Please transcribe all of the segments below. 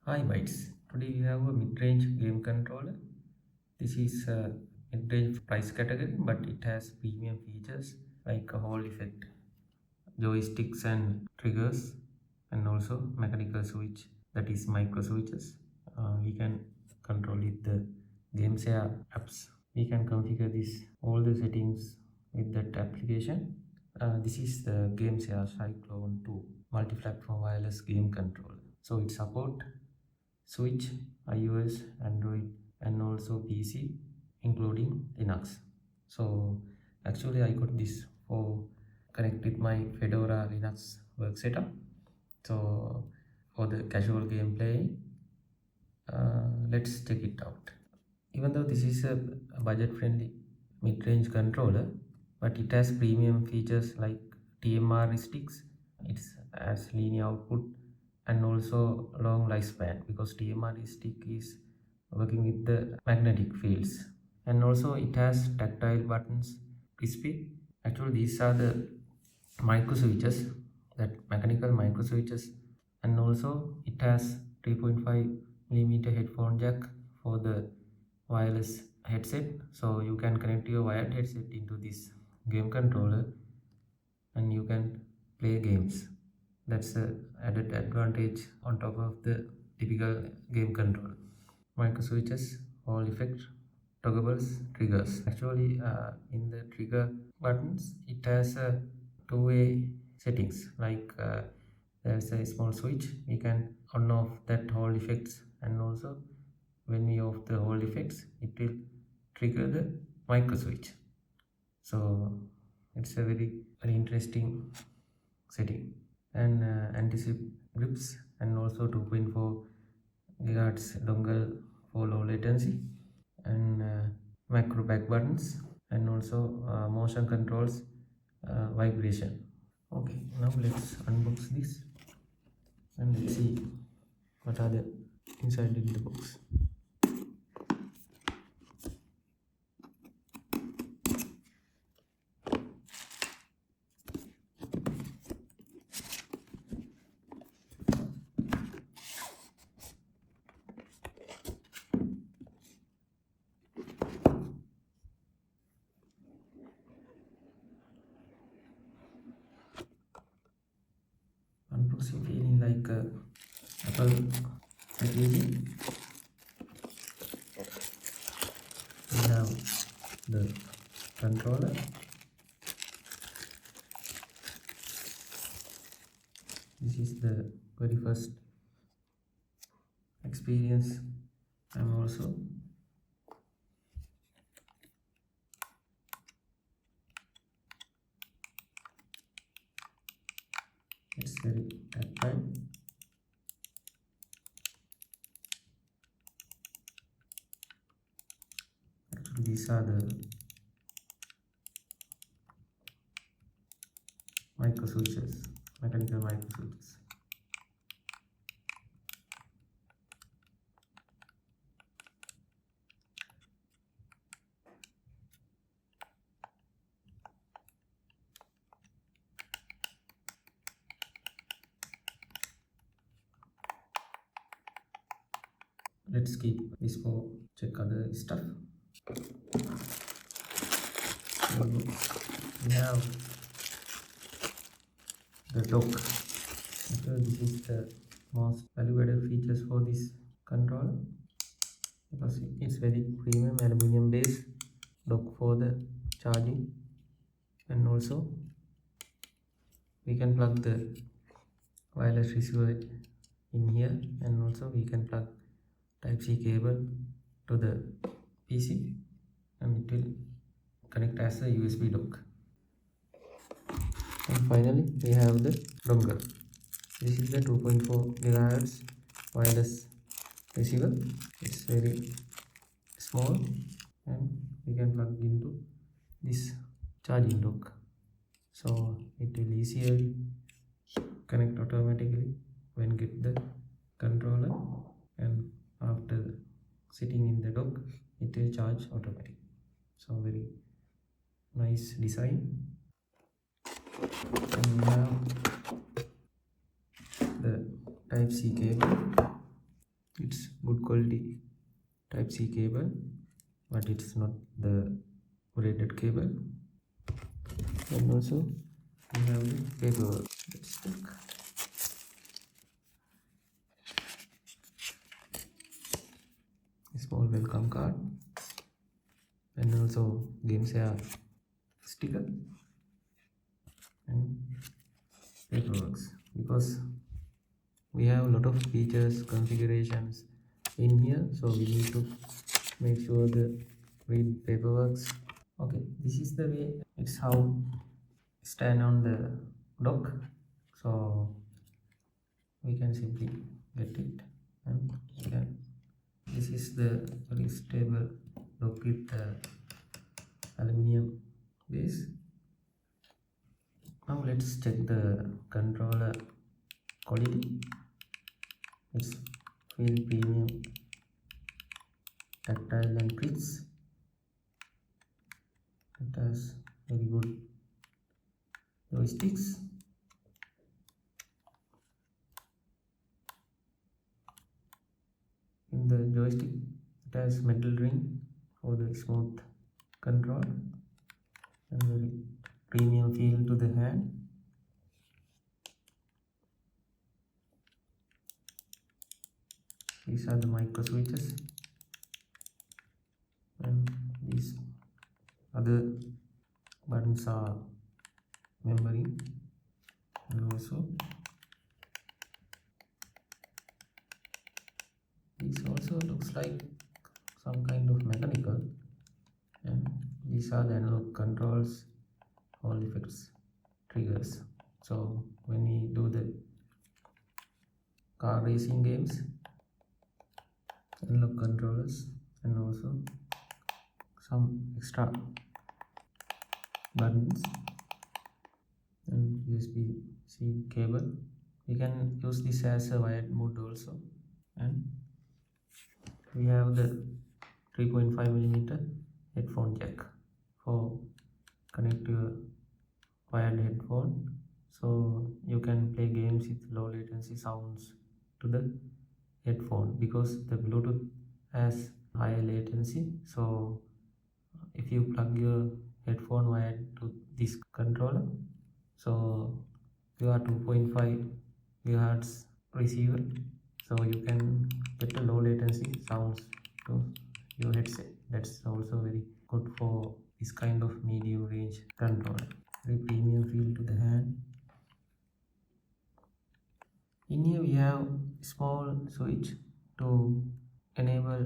Hi mates, today we have a mid-range game controller. This is a mid-range price category, but it has premium features like a Hall effect, joysticks and triggers, and also mechanical switch, that is Microswitches. We can control it the GameSir apps. We can configure this all the settings with that application. This is the GameSir Cyclone 2 multi-platform wireless game controller. So it supports Switch, iOS, Android, and also PC, including Linux. So actually, I got this for connect with my Fedora Linux work setup. So for the casual gameplay, let's check it out. Even though this is a budget-friendly mid-range controller, but it has premium features like TMR sticks. It has linear output and also long lifespan because TMR stick is working with the magnetic fields, and also it has tactile buttons, crispy. Actually, these are the micro switches, that mechanical micro switches, and also it has 3.5 mm headphone jack for the wireless headset, so you can connect your wired headset into this game controller and you can play games. That's a added advantage on top of the typical game controller. Micro switches, Hall effect, toggables, triggers. Actually, in the trigger buttons, it has a two-way settings. Like there's a small switch, we can on off that Hall effects, and also when we off the Hall effects, it will trigger the micro switch. So it's a very interesting setting. And anti-slip grips, and also 2.4 gigahertz dongle for low latency, and macro back buttons, and also motion controls vibration. Okay, now let's unbox this and let's see what are the inside in the box. Unboxing feeling like Apple packaging. We have the controller, this is the very first experience. I'm also it's very tactile. Actually, these are the micro switches, mechanical micro switches. Let's keep this for check other stuff. We have the dock. Okay, this is the most valuable features for this controller because it's very premium aluminum based dock for the charging, and also we can plug the wireless receiver in here, and also we can plug Type-C cable to the PC and it will connect as a USB dock. And finally we have the dongle. This is the 2.4 GHz wireless receiver. It's very small and we can plug into this charging dock, so it will easily connect automatically when get the controller, and after sitting in the dock it will charge automatically. So very nice design. And we have the Type-C cable, and also we can plug the wireless receiver in here, and also we can plug Type-C cable to the PC and it will connect as a USB dock. So very nice design. And we have the Type-C cable, and we have the Type-C cable to the PC and it will connect as a USB dock. So very nice design. And we have the type C cable, but it's not the braided cable. And also we have the paperwork. Let's check. A small welcome card, and also GameSir sticker and paperwork, because we have a lot of features configurations in here, so we need to make sure the read paperwork. Okay, this is the way it's how stand on the dock, so we can simply get it, and we can, this is the very stable dock with the aluminium base. Now let's check the controller quality. It's feel premium, tactile and crisp. It has very good joysticks. In the joystick, it has metal ring for the smooth control and very premium feel to the hand. These are the microswitches, and these other buttons are memory, and also this also looks like some kind of mechanical, and these are the analog controls, all effects, triggers. So when we do the car racing games, analog controllers, and also some extra buttons and USB-C cable. We can use this as a wired mode also, and we have the 3.5mm headphone jack for connect your wired headphone, so you can play games with low latency sounds to the headphone, because the Bluetooth has high latency. So if you plug your headphone wired to this controller, so you are 2.5 gigahertz receiver, so you can get a low latency sounds to your headset. That's also very good for this kind of medium range controller. Very premium feel to the hand. In here we have small switch to enable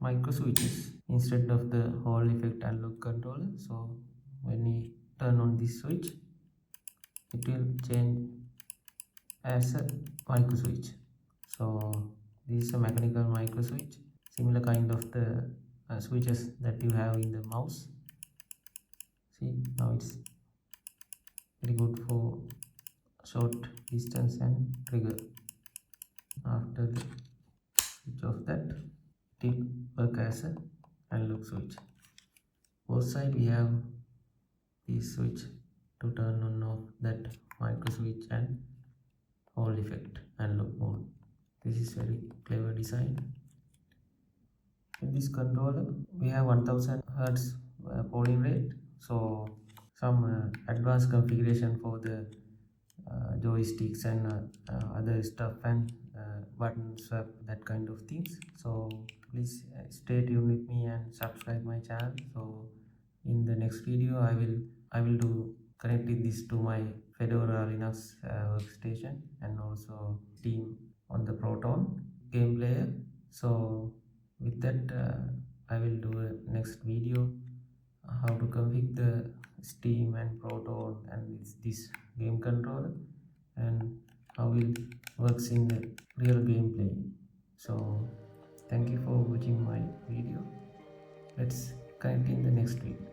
microswitches instead of the Hall effect analog controller. So when we turn on this switch, it will change as a microswitch. So this is a mechanical microswitch, similar kind of the switches that you have in the mouse. See, now it's very good for short distance and trigger. After the switch of that, it will work as a analog switch. Both side we have this switch to turn on off that microswitch and Hall effect analog mode. This is very clever design. In this controller we have 1000 Hz polling rate, so some advanced configuration for the joysticks and other stuff, and button swap, that kind of things. So please stay tuned with me and subscribe my channel. So in the next video I will do connecting this to my Fedora Linux workstation, and also Steam on the Proton game player. So with that I will do a next video how to configure the Steam and Proton and this game controller, and how it works in the real gameplay. So thank you for watching my video. Let's connect in the next video.